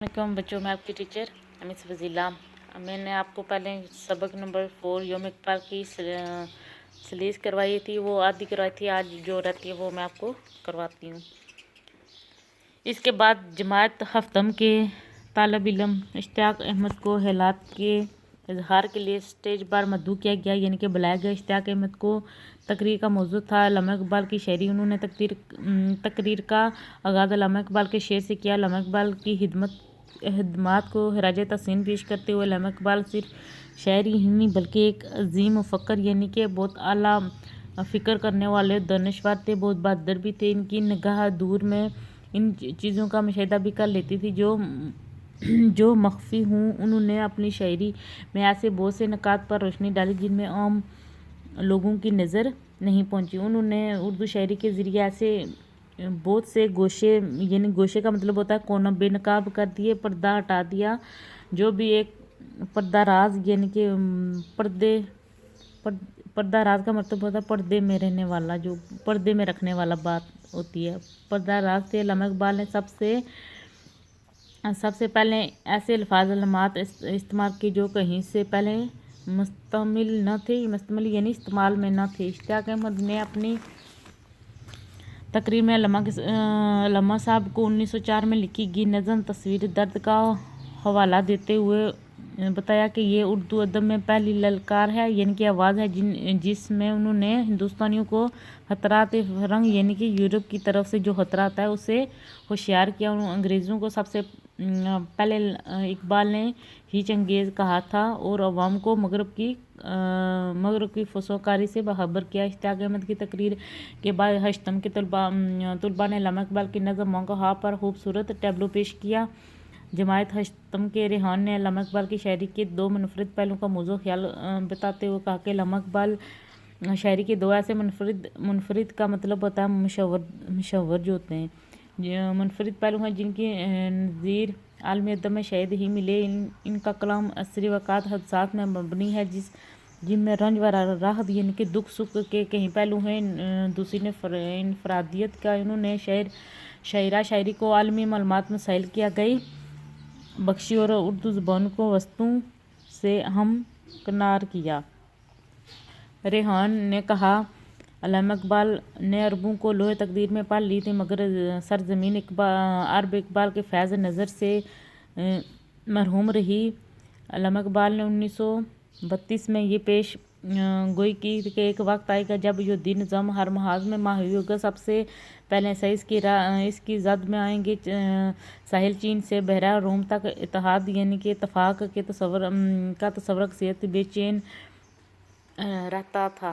वालेकुम बच्चों, मैं आपकी टीचर अमित वजीला। मैंने आपको पहले सबक नंबर 4 यौम इकबाल की सलीस करवाई थी, वो आधी करवाई थी। आज जो रहती है वो मैं आपको करवाती हूँ। इसके बाद जमात हफ्तम के तालब इलम इश्तियाक अहमद को हालात के इजहार के लिए स्टेज पर मदऊ किया गया, यानी कि बुलाया गया। इश्तियाक अहमद को तकरीर का मौजू था अल्लामा इकबाल की शायरी। उन्होंने तकरीर का आगाज़ अल्लामा इकबाल के शेर से किया। अल्लामा इकबाल की खिदमत को खराज तहसीन पेश करते हुए अल्लामा इकबाल सिर्फ शायरी ही नहीं बल्कि एक अजीम मुफक्कर यानी कि बहुत आला फ़िक्र करने वाले दानिशवर थे, बहुत बहादुर भी थे। इनकी निगाह दूर में इन चीज़ों का मुशाहिदा भी कर लेती थी जो मख्फी हूँ। उन्होंने अपनी शायरी में ऐसे बहुत से नुकात पर रोशनी डाली जिनमें आम लोगों की नज़र नहीं पहुँची। उन्होंने उर्दू शायरी के ज़रिए ऐसे बहुत से गोशे, यानी गोशे का मतलब होता है कोना, बेनकाब कर दिए, पर्दा हटा दिया। जो भी एक पर्दा राज यानी कि पर्दा राज का मतलब होता है पर्दे में रहने वाला, जो पर्दे में रखने वाला बात होती है। पर्दा राज थे। अल्लामा इकबाल ने सबसे पहले ऐसे अल्फाज अलमात इस्तेमाल किए जो कहीं से पहले मुस्तमिल यानी इस्तेमाल में न थे। इश्तियाक अहमद ने अपनी तकरीर में अल्लामा साहब को 1904 में लिखी गई नज़म तस्वीर दर्द का हवाला देते हुए बताया कि ये उर्दू अदब में पहली ललकार है, यानी कि आवाज़ है जिसमें उन्होंने हिंदुस्तानियों को खतरात फरंग यानी कि यूरोप की तरफ से जो खतरा आता है उससे होशियार किया। अंग्रेज़ों को सबसे पहले इकबाल ने हीच अंगेज़ कहा था और अवाम को मगरब की फसोकारी से बखबर किया। इश्तियाक अहमद की तकरीर के बाद हश्तम के तलबा ने अल्लामा इकबाल की नज़म मौक़ा पर खूबसूरत टैब्लो पेश किया। जमात हश्तम के रेहान ने अल्लामा इकबाल की शायरी के दो मुनफरिद पहलुओं का मौजू ख्याल बताते हुए कहा कि अल्लामा इकबाल शायरी के दो ऐसे मुनफरिद का मतलब होता है मुशव्वर जो होते हैं, मुनफरिद पहलू हैं जिनकी नज़ीर आलमी अदब में शायद ही मिले। इनका कलाम असरी वक़ात हादसात में मबनी है जिनमें रंज व राहत यानी कि दुख सुख के कहीं पहलू हैं। दूसरी ने इनफरादियत का। इन्होंने शायरी को आलमी मालूमात मसाइल की आगाही बख्शी और उर्दू ज़ुबान को वस्तुओं से हम कनार किया। रेहान ने कहा, अल्लामा इकबाल ने अरबों को लोहे तकदीर में पाल ली थी, मगर सरजमीन अरब इकबाल के फैज़ नज़र से मरहूम रही। अल्लामा इकबाल ने 1932 में ये पेश गोई की कि एक वक्त आएगा जब यो दिन जम हर महाज में माहवी होगा। सबसे पहले से इसकी जद में आएंगे साहिल चीन से बहरा रोम तक इत्तेहाद यानी कि इत्तफाक के तस्वर अक्सियत बेचैन रहता था।